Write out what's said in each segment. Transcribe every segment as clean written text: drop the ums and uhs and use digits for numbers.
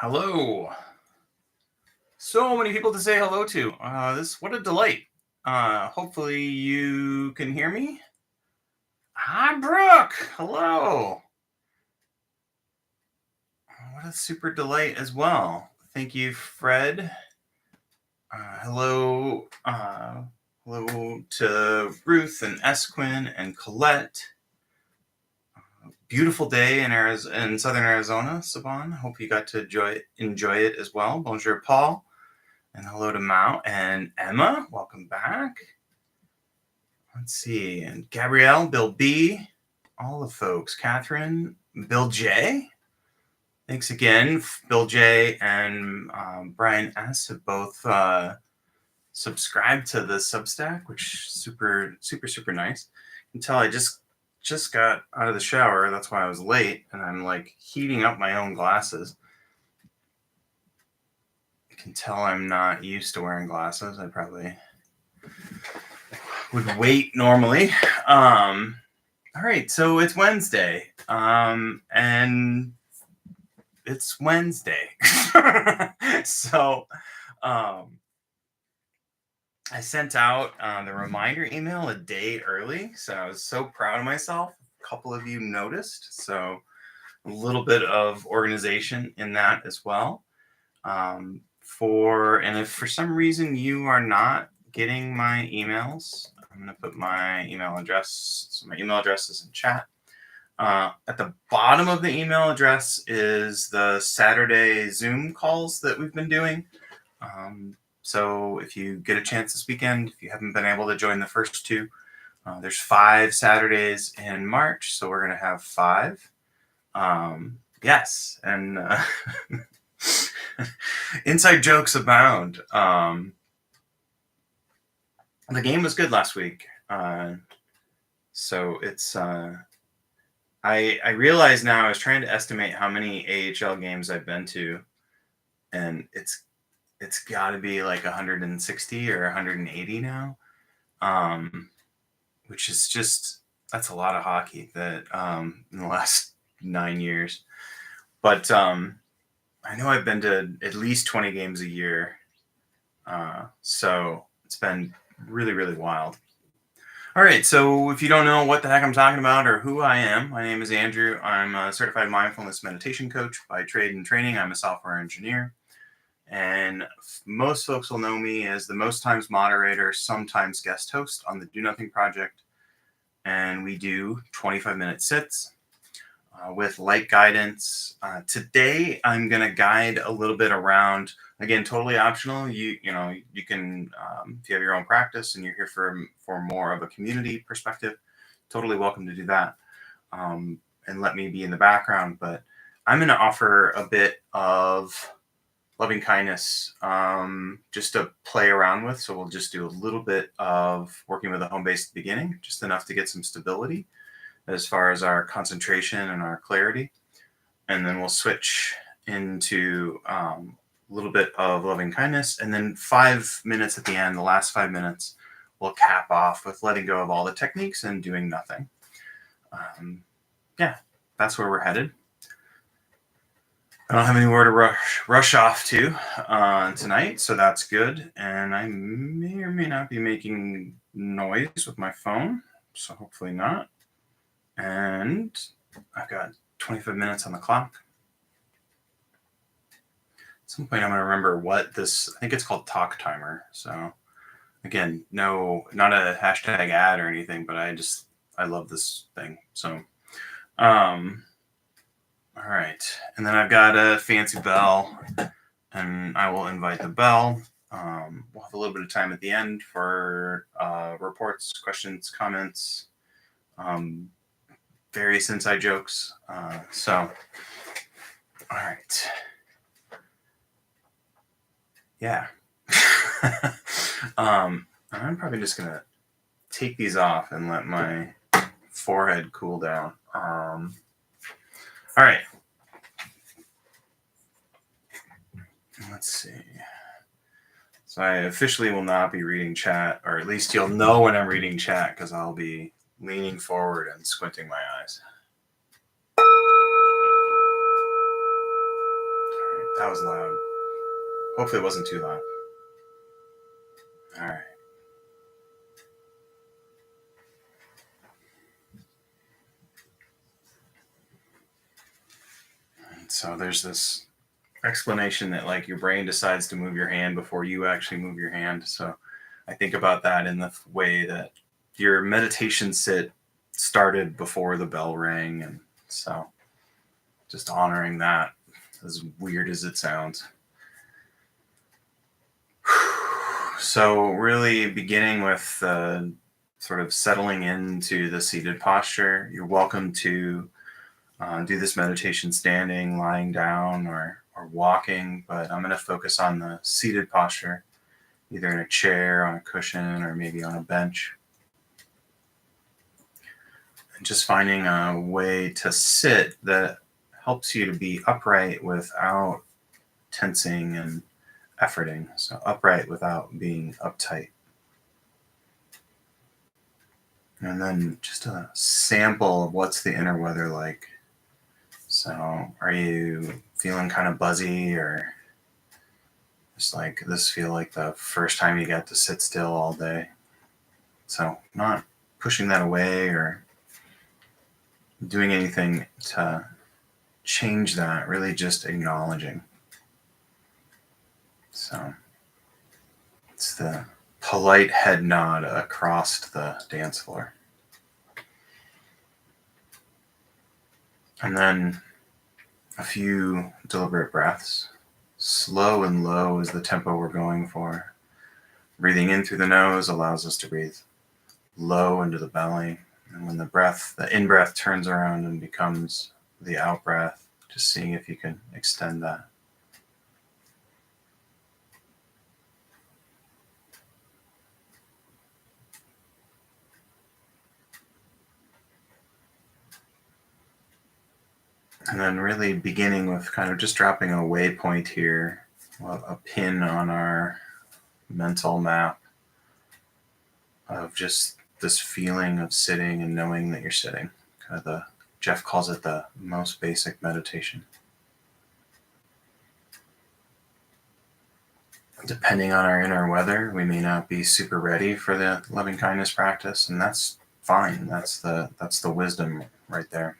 Hello. So many people to say hello to. What a delight. Hopefully you can hear me. Hi, Brooke. Hello. What a super delight as well. Thank you, Fred. Hello. Hello to Ruth and Esquin and Colette. Beautiful day in southern Arizona, Saban. Hope you got to enjoy it as well. Bonjour, Paul. And hello to Mao and Emma. Welcome back. Let's see. And Gabrielle, Bill B, all the folks. Catherine, Bill J. Thanks again. Bill J and Brian S have both subscribed to the Substack, which is super, super, super nice. You can tell I just got out of the shower. That's why I was late. And I'm like heating up my own glasses. You can tell I'm not used to wearing glasses. I probably would wait normally. All right, so it's Wednesday, and it's Wednesday. So I sent out the reminder email a day early, so I was so proud of myself. A couple of you noticed, so a little bit of organization in that as well. And if for some reason you are not getting my emails, I'm going to put my email address. So my email address is in chat. At the bottom of the email address is the Saturday Zoom calls that we've been doing. So if you get a chance this weekend, if you haven't been able to join the first two, there's 5 Saturdays in March. So we're going to have 5. Yes. And inside jokes abound. The game was good last week. So it's... I realize now I was trying to estimate how many AHL games I've been to, and it's got to be like 160 or 180 now, which is just, that's a lot of hockey that in the last 9 years. But I know I've been to at least 20 games a year, so it's been really, really wild. All right, so if you don't know what the heck I'm talking about or who I am, my name is Andrew. I'm a certified mindfulness meditation coach by trade and training. I'm a software engineer. And most folks will know me as the most times moderator, sometimes guest host on the Do Nothing Project. And we do 25-minute sits with light guidance. Today, I'm going to guide a little bit around, again, totally optional. You can, if you have your own practice and you're here for more of a community perspective, totally welcome to do that. And let me be in the background. But I'm going to offer a bit of loving kindness just to play around with. So we'll just do a little bit of working with a home base at the beginning, just enough to get some stability as far as our concentration and our clarity. And then we'll switch into a little bit of loving kindness. And then 5 minutes at the end, the last 5 minutes, we'll cap off with letting go of all the techniques and doing nothing. Yeah, that's where we're headed. I don't have anywhere to rush off to tonight, so that's good. And I may or may not be making noise with my phone, so hopefully not. And I've got 25 minutes on the clock. At some point, I'm going to remember what this, I think it's called Talk Timer. So again, no, not a hashtag ad or anything, but I love this thing. So, all right. And then I've got a fancy bell, and I will invite the bell. We'll have a little bit of time at the end for reports, questions, comments, various inside jokes. So, all right. Yeah. I'm probably just going to take these off and let my forehead cool down. All right. Let's see. So I officially will not be reading chat, or at least you'll know when I'm reading chat because I'll be leaning forward and squinting my eyes. That was loud. Hopefully it wasn't too loud. All right. And so there's this explanation that like your brain decides to move your hand before you actually move your hand. So I think about that in the way that your meditation sit started before the bell rang. And so just honoring that, as weird as it sounds. So really beginning with sort of settling into the seated posture. You're welcome to do this meditation standing, lying down, or walking, but I'm going to focus on the seated posture, either in a chair, on a cushion, or maybe on a bench. And just finding a way to sit that helps you to be upright without tensing and efforting. So upright without being uptight. And then just a sample of what's the inner weather like. So are you feeling kind of buzzy, or just like this feel like the first time you got to sit still all day? So not pushing that away or doing anything to change that, really just acknowledging. So it's the polite head nod across the dance floor. And then a few deliberate breaths. Slow and low is the tempo we're going for. Breathing in through the nose allows us to breathe low into the belly. And when the in breath turns around and becomes the out breath, just seeing if you can extend that. And then really beginning with kind of just dropping a waypoint here, a pin on our mental map of just this feeling of sitting and knowing that you're sitting. Kind of Jeff calls it the most basic meditation. Depending on our inner weather, we may not be super ready for the loving kindness practice, and that's fine. That's the wisdom right there.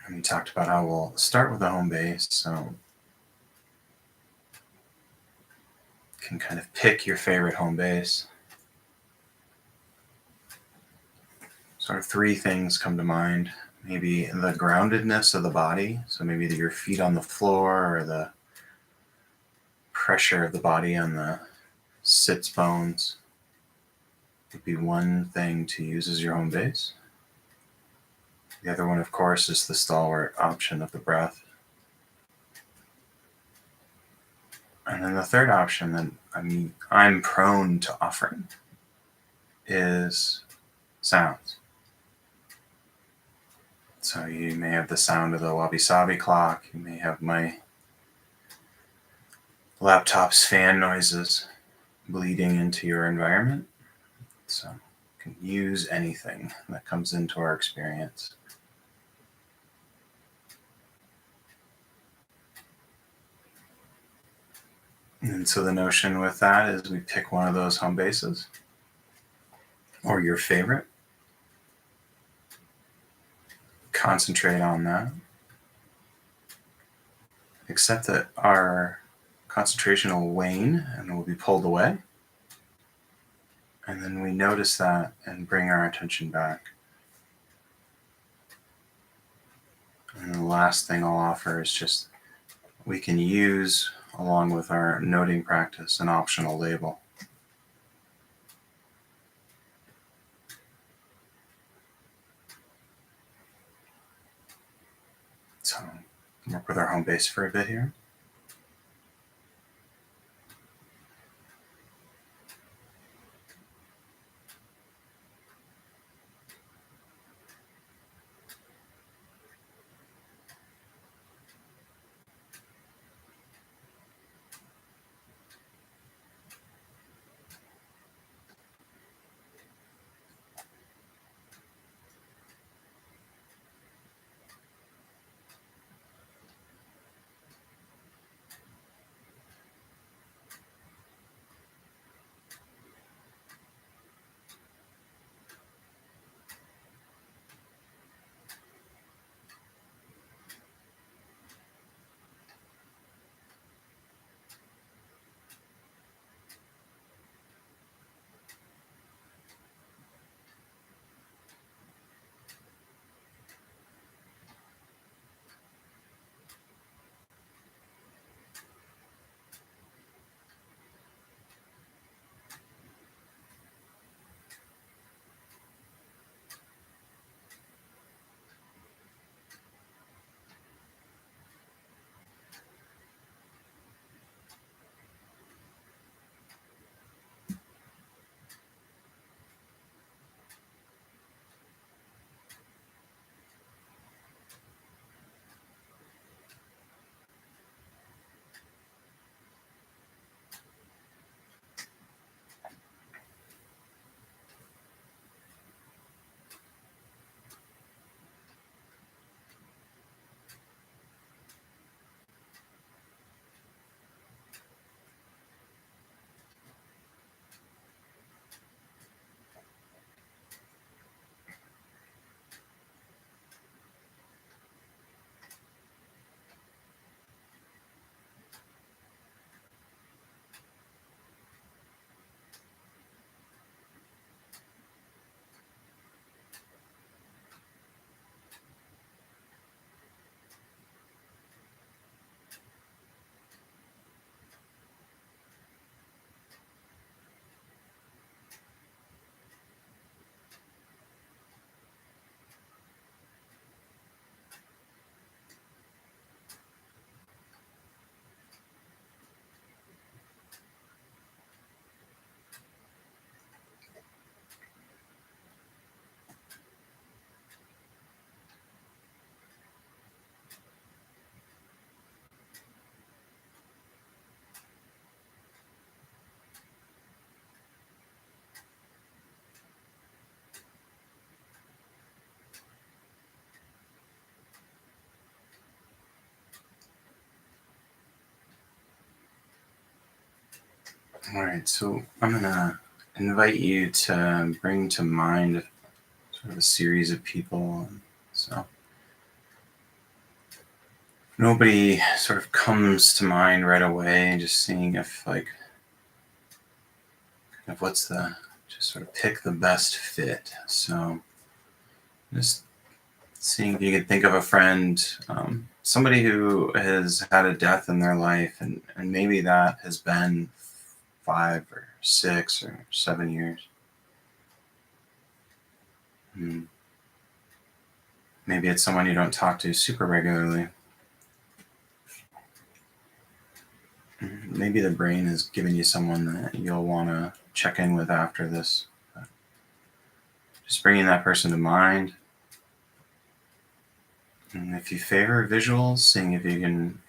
And we talked about how we'll start with a home base, so you can kind of pick your favorite home base. Sort of three things come to mind. Maybe the groundedness of the body, so maybe your feet on the floor, or the pressure of the body on the sits bones would be one thing to use as your home base. The other one, of course, is the stalwart option of the breath. And then the third option that I'm prone to offering is sounds. So you may have the sound of the wabi-sabi clock. You may have my laptop's fan noises bleeding into your environment. So you can use anything that comes into our experience. And so the notion with that is we pick one of those home bases or your favorite. Concentrate on that. Accept that our concentration will wane and will be pulled away. And then we notice that and bring our attention back. And the last thing I'll offer is just we can use, along with our noting practice, an optional label. So work with our home base for a bit here. All right, so I'm going to invite you to bring to mind sort of a series of people. So nobody sort of comes to mind right away, just seeing if what's just sort of pick the best fit. So just seeing if you can think of a friend, somebody who has had a death in their life, and maybe that has been 5 or 6 or 7 years. Maybe it's someone you don't talk to super regularly. Maybe the brain has given you someone that you'll want to check in with after this. Just bringing that person to mind. And if you favor visuals, seeing if you can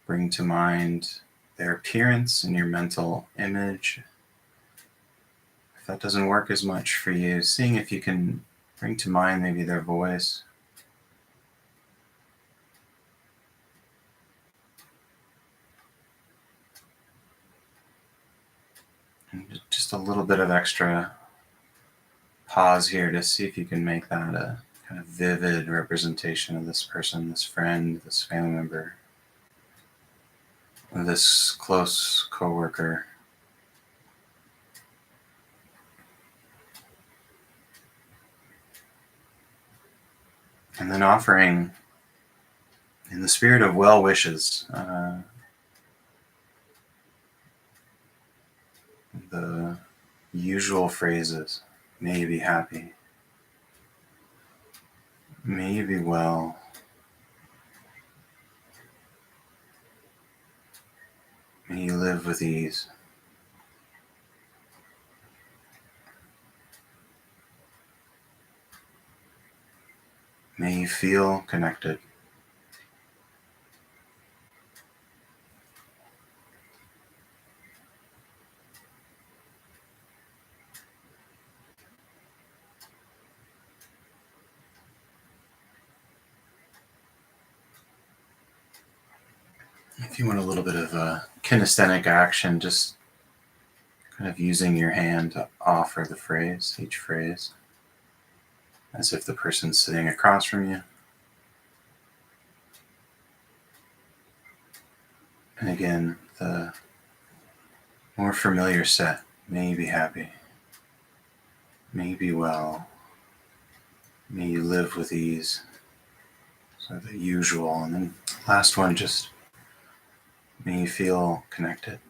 bring to mind their appearance in your mental image. If that doesn't work as much for you, seeing if you can bring to mind maybe their voice. And just a little bit of extra pause here to see if you can make that a kind of vivid representation of this person, this friend, this family member, this close coworker. And then offering, in the spirit of well wishes, the usual phrases: may you be happy, may you be well, may you live with ease. May you feel connected. If you want a little bit of a kinesthetic action, just kind of using your hand to offer the phrase, each phrase, as if the person's sitting across from you. And again, the more familiar set: may you be happy, may you be well, may you live with ease. So the usual. And then last one, just may you feel connected.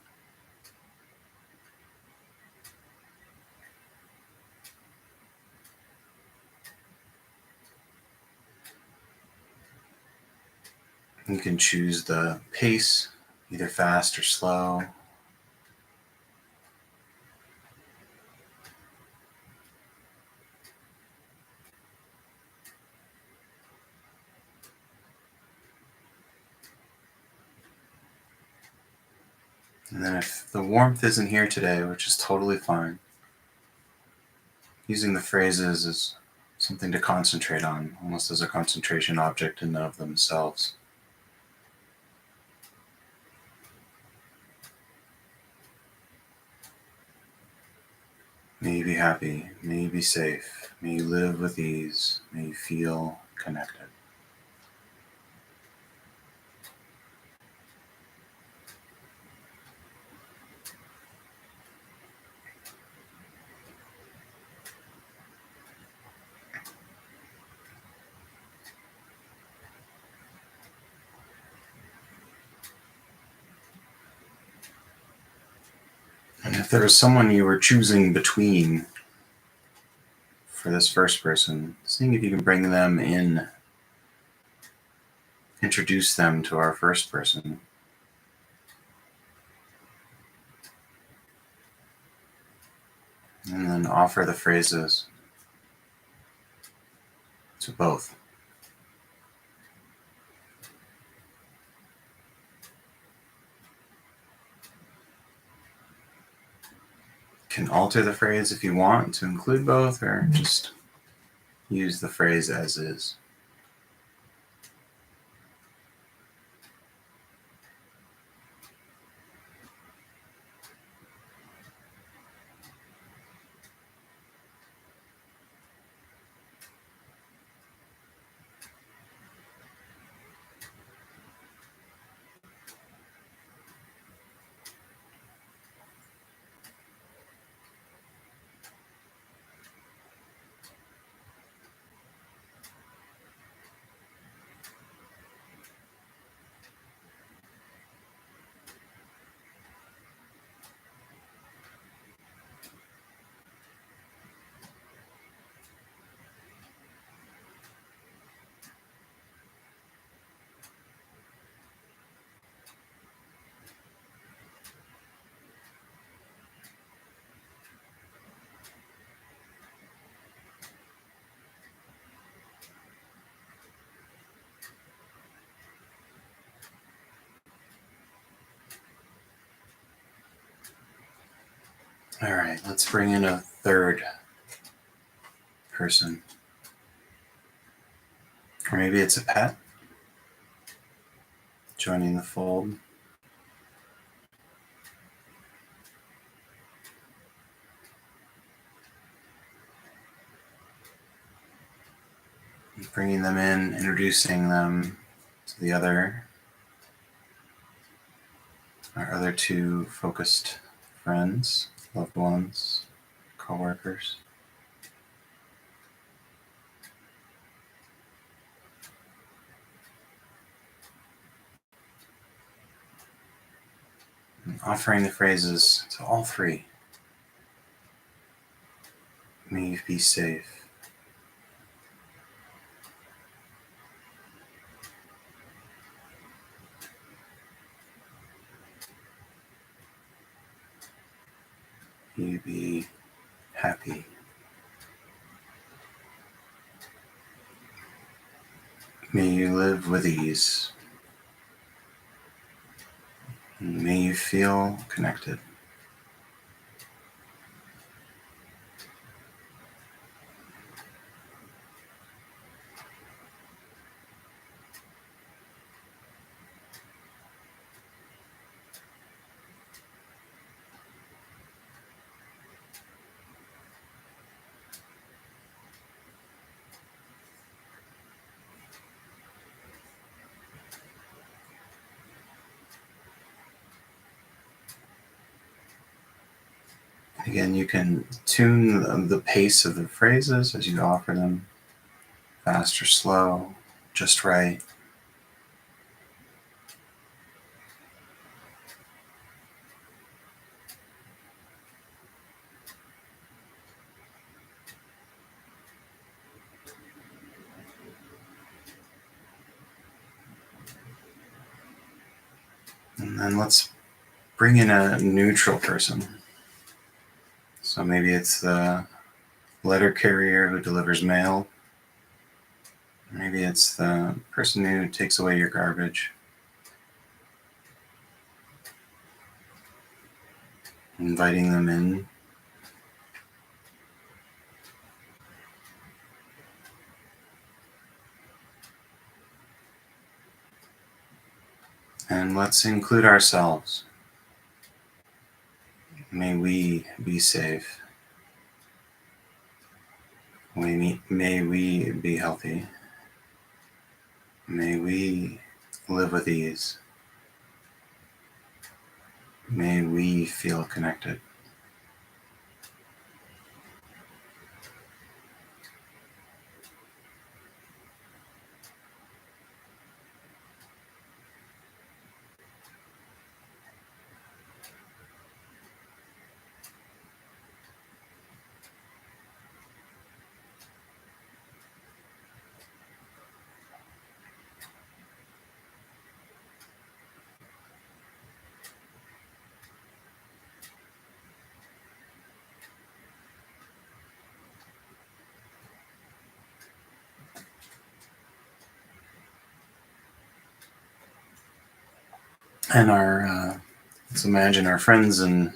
You can choose the pace, either fast or slow. And then if the warmth isn't here today, which is totally fine, using the phrases as something to concentrate on, almost as a concentration object in and of themselves. May you be happy, may you be safe, may you live with ease, may you feel connected. And if there was someone you were choosing between for this first person, seeing if you can bring them in, introduce them to our first person. And then offer the phrases to both. You can alter the phrase if you want to include both, or just use the phrase as is. All right, let's bring in a third person. Or maybe it's a pet joining the fold. Bringing them in, introducing them to our other two focused friends, loved ones, co-workers. And offering the phrases to all three. May you be safe. May you be happy. May you live with ease. And may you feel connected. Again, you can tune the pace of the phrases as you offer them, fast or slow, just right. And then let's bring in a neutral person. So maybe it's the letter carrier who delivers mail. Maybe it's the person who takes away your garbage. Inviting them in. And let's include ourselves. May we be safe. May we be healthy. May we live with ease. May we feel connected. And let's imagine our friends and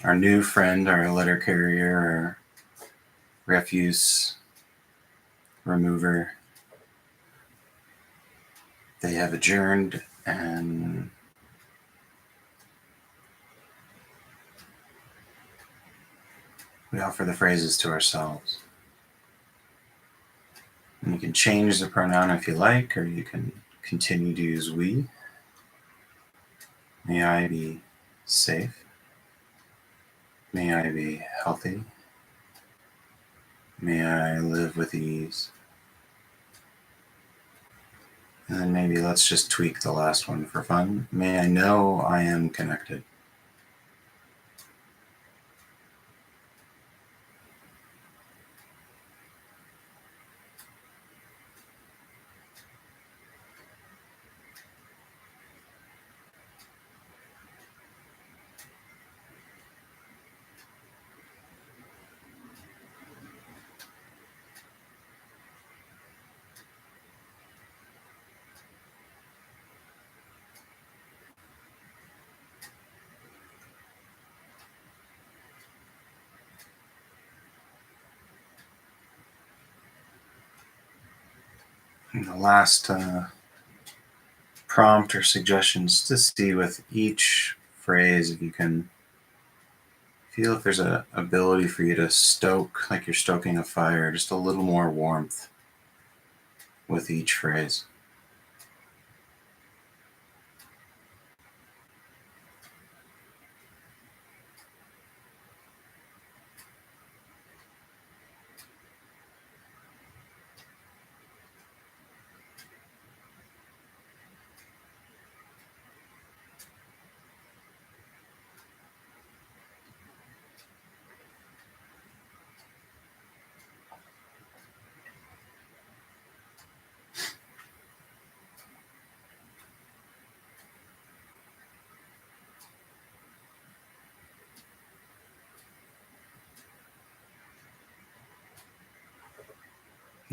our new friend, our letter carrier, our refuse remover. They have adjourned, and we offer the phrases to ourselves. And you can change the pronoun if you like, or you can continue to use we. May I be safe. May I be healthy. May I live with ease. And then maybe let's just tweak the last one for fun. May I know I am connected. The last prompt or suggestions to see with each phrase if you can feel if there's a ability for you to stoke, like you're stoking a fire, just a little more warmth with each phrase.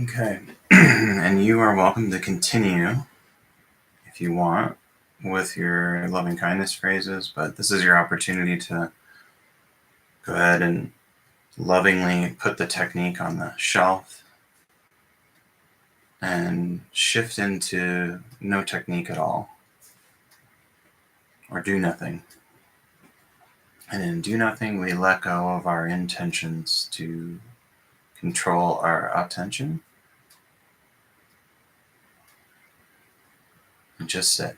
Okay, and you are welcome to continue if you want with your loving kindness phrases, but this is your opportunity to go ahead and lovingly put the technique on the shelf and shift into no technique at all, or do nothing. And in do nothing, we let go of our intentions to control our attention and just sit.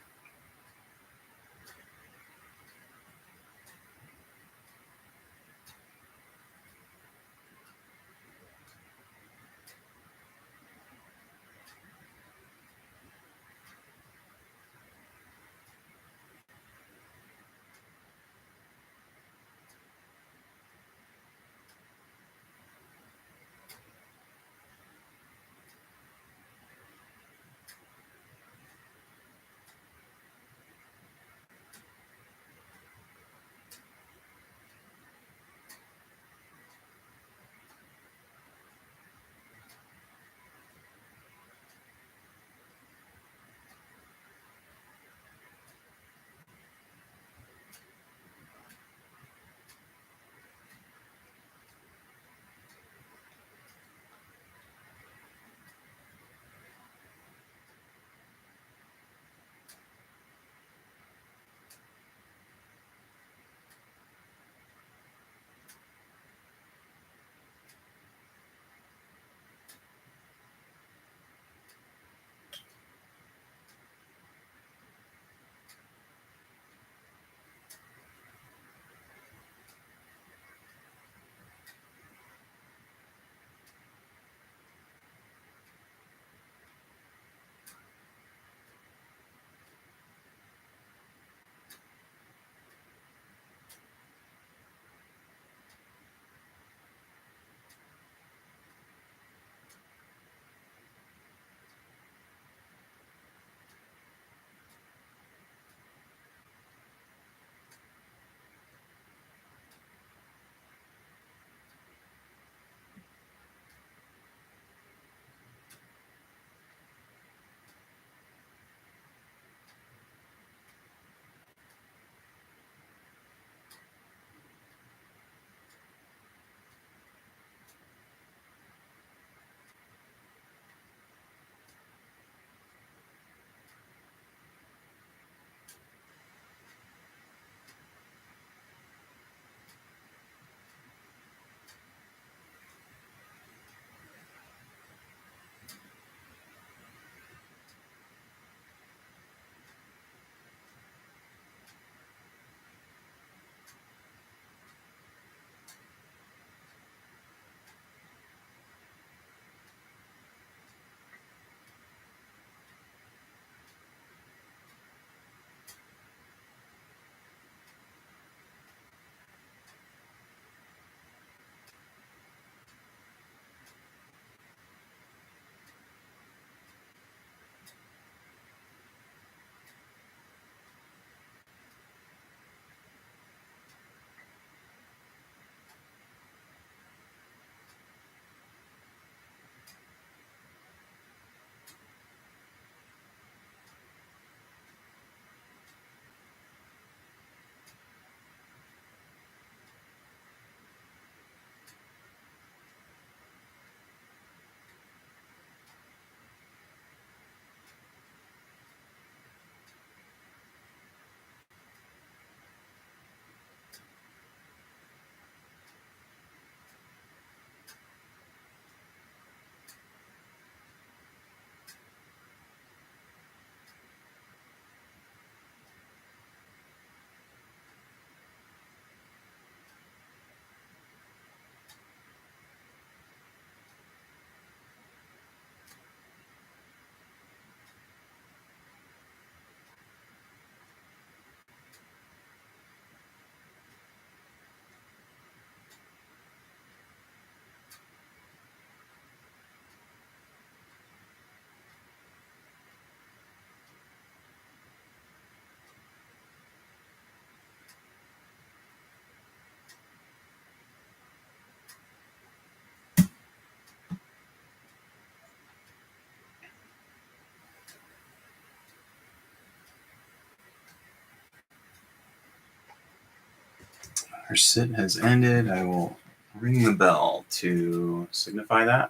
Our sit has ended. I will ring the bell to signify that.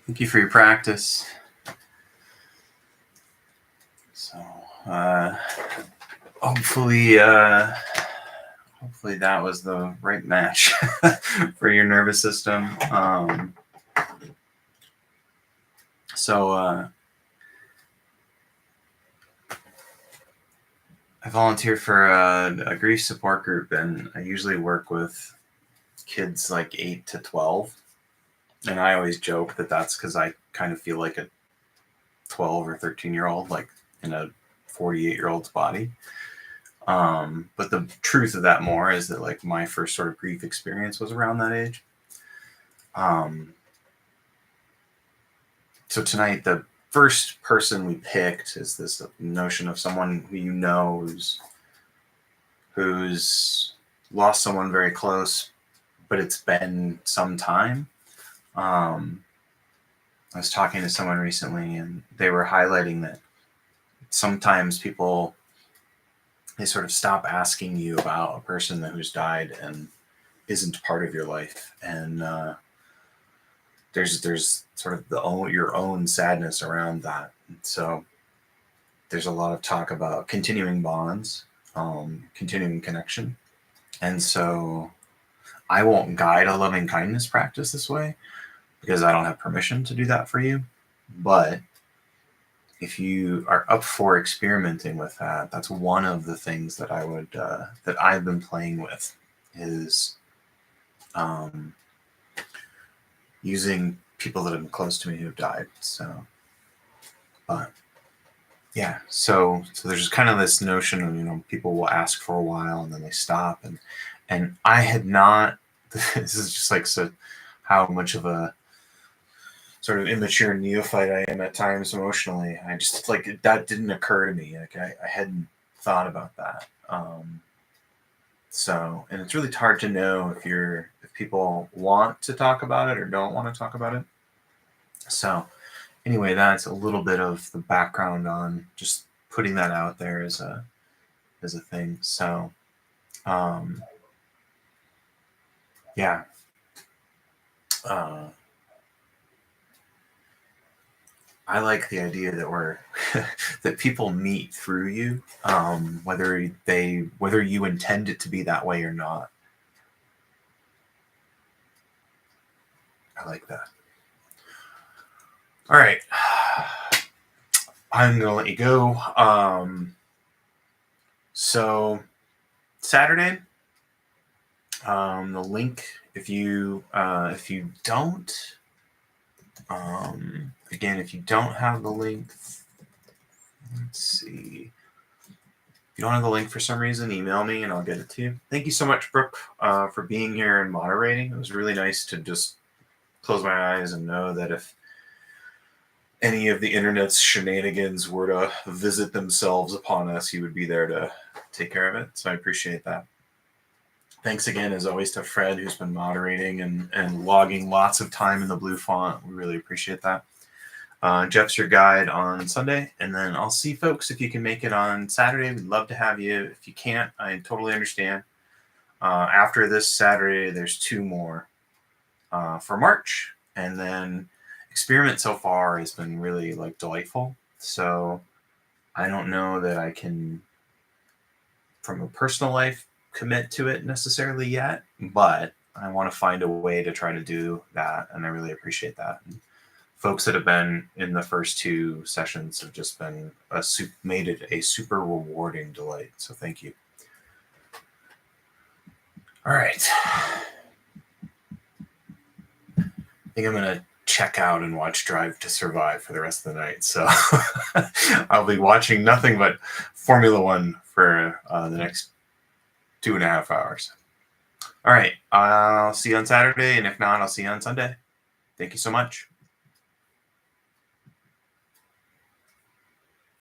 Thank you for your practice. So, hopefully that was the right match for your nervous system. I volunteer for a grief support group, and I usually work with kids like 8 to 12. And I always joke that that's because I kind of feel like a 12 or 13-year-old, like in a 48-year-old's body. But the truth of that more is that like my first sort of grief experience was around that age. So tonight, the first person we picked is this notion of someone who you know who's lost someone very close, but it's been some time. I was talking to someone recently, and they were highlighting that sometimes people, they sort of stop asking you about a person who's died and isn't part of your life, and there's sort of your own sadness around that. And so there's a lot of talk about continuing bonds, continuing connection, and so I won't guide a loving kindness practice this way because I don't have permission to do that for you. But if you are up for experimenting with that, that's one of the things that I would that I've been playing with is using people that have been close to me who've died. So, but yeah, so there's kind of this notion of people will ask for a while and then they stop, and I had not. This is just like so how much of a sort of immature neophyte I am at times emotionally. I just like that didn't occur to me. Like I hadn't thought about that. So, and it's really hard to know if people want to talk about it or don't want to talk about it. So anyway, that's a little bit of the background on just putting that out there as a thing. So yeah. I like the idea that that people meet through you, whether you intend it to be that way or not. I like that. All right, I'm gonna let you go. So Saturday, the link. If you don't, again, if you don't have the link, let's see. If you don't have the link for some reason, email me and I'll get it to you. Thank you so much, Brooke, for being here and moderating. It was really nice to just close my eyes and know that if any of the internet's shenanigans were to visit themselves upon us, you would be there to take care of it. So I appreciate that. Thanks again, as always, to Fred, who's been moderating and logging lots of time in the blue font. We really appreciate that. Jeff's your guide on Sunday, and then I'll see folks if you can make it on Saturday. We'd love to have you. If you can't, I totally understand. After this Saturday, there's 2 more for March, and then experiment so far has been really delightful. So I don't know that I can, from a personal life, commit to it necessarily yet, but I want to find a way to try to do that, and I really appreciate that. And folks that have been in the first 2 sessions have just been made it a super rewarding delight. So thank you. All right. I think I'm going to check out and watch Drive to Survive for the rest of the night. So I'll be watching nothing but Formula One for the next 2.5 hours. All right. I'll see you on Saturday. And if not, I'll see you on Sunday. Thank you so much.